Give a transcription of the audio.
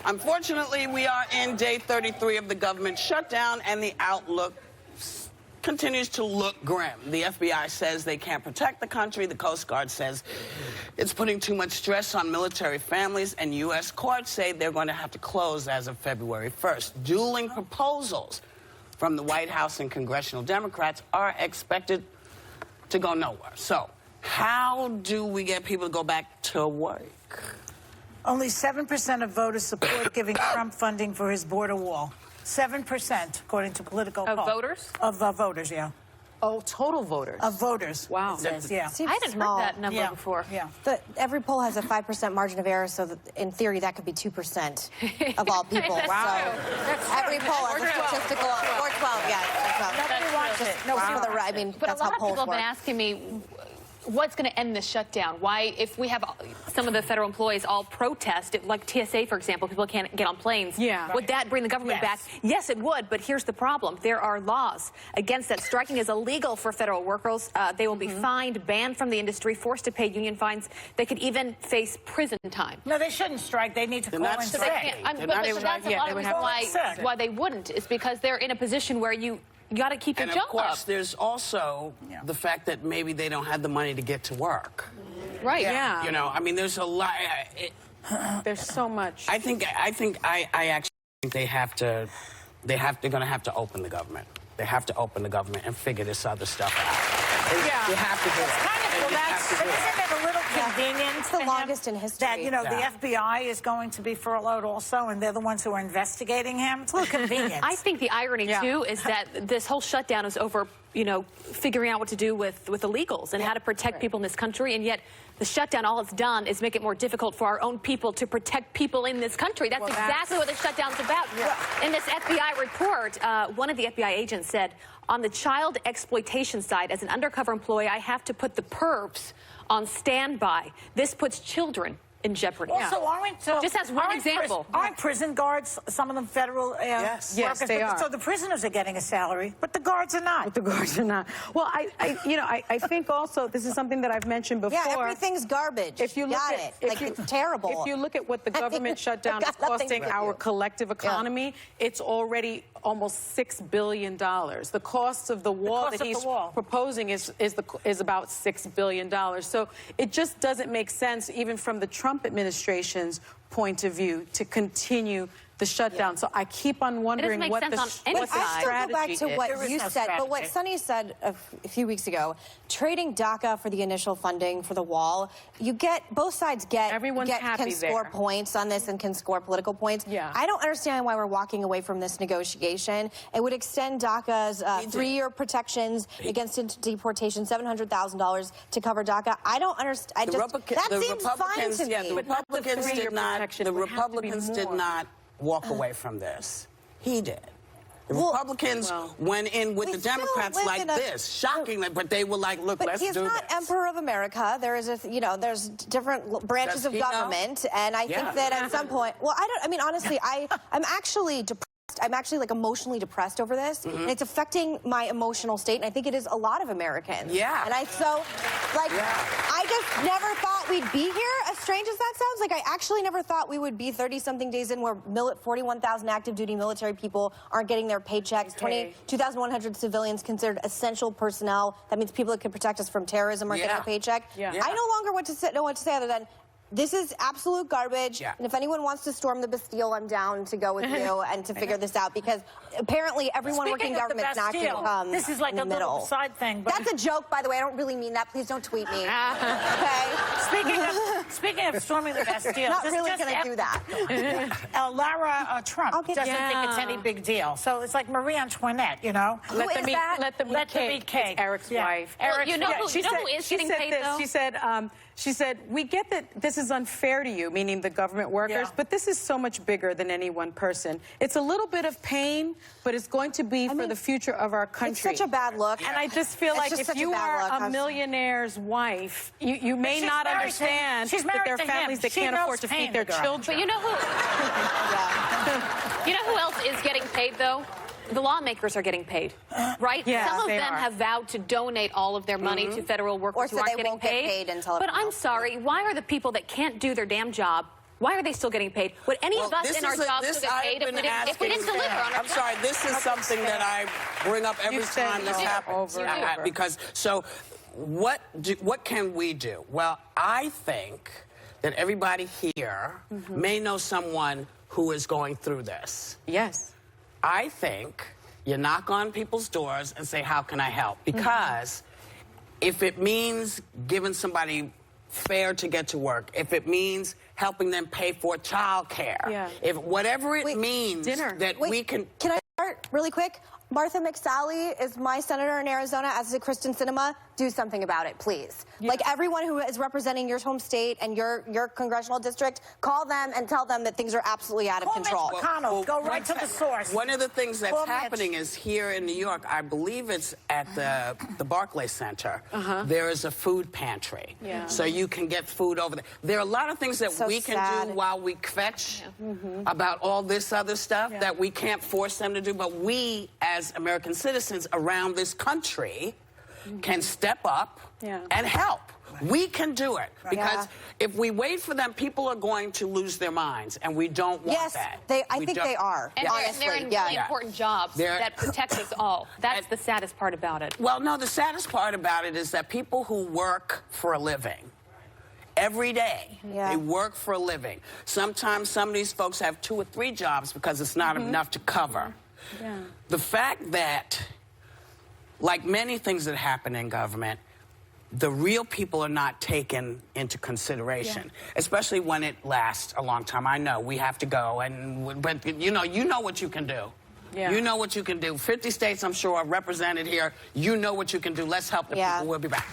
Unfortunately, we are in day 33 of the government shutdown, and the outlook continues to look grim. The FBI says they can't protect the country. The Coast Guard says it's putting too much stress on military families, and U.S. courts say they're going to have to close as of February 1st. Dueling proposals from the White House and congressional Democrats are expected to go nowhere. So how do we get people to go back to work? Only 7% of voters support giving Trump funding for his border wall. 7%, according to Politico. Of voters? Of voters, yeah. Oh, total voters. Of voters. Wow. It says, yeah. I hadn't heard that number before. Yeah. Every poll has a 5% margin of error, so that in theory that could be 2% of all people. Wow. So every poll has a statistical, or 12, yeah. Nobody wants it. No, I mean, but that's a lot how of polls people have work. been asking me, what's going to end the shutdown? Why, if we have some of the federal employees all protest, like TSA, for example, people can't get on planes. Yeah. Would that bring the government back? Yes, it would, but here's the problem. There are laws against that. Striking is illegal for federal workers. They will be fined, banned from the industry, forced to pay union fines. They could even face prison time. No, they shouldn't strike. They need to call in sick. But that's a lot of reasons why they wouldn't, is because they're in a position where you got to keep your job up. And of course, there's also the fact that maybe they don't have the money to get to work. Right. Yeah. You know, I mean, there's a lot. There's so much. I actually think they're going to have to open the government. They have to open the government and figure this other stuff out. You have to do it. Isn't it a little convenient? It's the longest in history. That, you know, the FBI is going to be furloughed also, and they're the ones who are investigating him. It's a little convenient. I think the irony, too, is that this whole shutdown is over, you know, figuring out what to do with illegals and how to protect people in this country, and yet the shutdown, all it's done is make it more difficult for our own people to protect people in this country. That's exactly what the shutdown's about. In this FBI report, one of the FBI agents said, on the child exploitation side, as an undercover employee, I have to put the perps on standby. This puts children in jeopardy. Also, just as one example. Aren't prison guards, some of them federal workers? Yes, they are. So the prisoners are getting a salary, but the guards are not. But the guards are not. Well, I think also this is something that I've mentioned before. Yeah, everything's garbage. If you look it's terrible. If you look at what the government shutdown is costing our collective economy, it's already almost $6 billion. The cost of the wall that he's proposing is about $6 billion. So it just doesn't make sense, even from the Trump administration's point of view, to continue the shutdown. So I keep on wondering what the strategy is. I still go back to what you said, but what Sonny said a few weeks ago, trading DACA for the initial funding for the wall, you get, both sides can score points on this and can score political points. Yeah. I don't understand why we're walking away from this negotiation. It would extend DACA's 3-year protections against deportation, $700,000 to cover DACA. I don't understand. That seems fine to me. The Republicans did not walk away from this. He did. The Republicans went in with the Democrats like this, shockingly, but they were like, look, let's do this. But he's not Emperor of America. There is there's different branches of government, and I think that at some point, honestly, I'm actually depressed. I'm actually emotionally depressed over this, and it's affecting my emotional state, and I think it is a lot of Americans. Yeah. And I just never thought we'd be here, as strange as that sounds. I actually never thought we would be 30-something days in where 41,000 active duty military people aren't getting their paychecks, 2,100 civilians considered essential personnel. That means people that can protect us from terrorism aren't getting a paycheck. I no longer know what to say other than, this is absolute garbage, and if anyone wants to storm the Bastille, I'm down to go with you and to figure this out, because apparently everyone working in government's not going to come This is like a little side thing. But that's a joke, by the way. I don't really mean that. Please don't tweet me. Okay? Speaking of storming the Bastille, not really going to do that. Lara Trump doesn't think it's any big deal. So it's like Marie Antoinette, you know? Let them eat cake. It's Eric's wife. Well, you know who is getting paid, though? She said, we get that this is unfair to you, meaning the government workers, but this is so much bigger than any one person. It's a little bit of pain, but it's going to be for the future of our country. It's such a bad look. And I just feel like if you are a millionaire's wife, you may not understand that there are families that can't afford to feed their children. But you know who? You know who else is getting paid, though? The lawmakers are getting paid, right? Yeah, some of them have vowed to donate all of their money to federal workers who aren't getting paid. Until but I'm sorry, why are the people that can't do their damn job Why are they still getting paid? Would any of us in our jobs still get paid if we didn't deliver on our I'm sorry, this is something that I bring up every time this happens. Because, so what can we do? Well, I think that everybody here may know someone who is going through this. Yes. I think you knock on people's doors and say, how can I help? Because if it means giving somebody fair to get to work, if it means helping them pay for child care, if whatever it means that we can... Can I start really quick? Martha McSally is my senator in Arizona, as is Kristen Sinema. Do something about it, please. Like, everyone who is representing your home state and your congressional district, call them and tell them that things are absolutely out of control. Mitch McConnell. Go right to the source. One of the things that's happening is here in New York, I believe it's at the Barclays Center, there is a food pantry. So you can get food over there. There are a lot of things that we can do while we kvetch about all this other stuff that we can't force them to do, but we, as American citizens around this country, can step up and help. We can do it, because if we wait for them, people are going to lose their minds, and we don't want that. I think they are. And they're in really important jobs that protect us all. That's the saddest part about it. Well, no, the saddest part about it is that people who work for a living every day, they work for a living. Sometimes some of these folks have 2 or 3 jobs because it's not enough to cover. The fact that, like many things that happen in government, the real people are not taken into consideration, especially when it lasts a long time. I know we have to go, but you know what you can do. You know what you can do. 50 states, I'm sure, are represented here. You know what you can do. Let's help the people. We'll be back.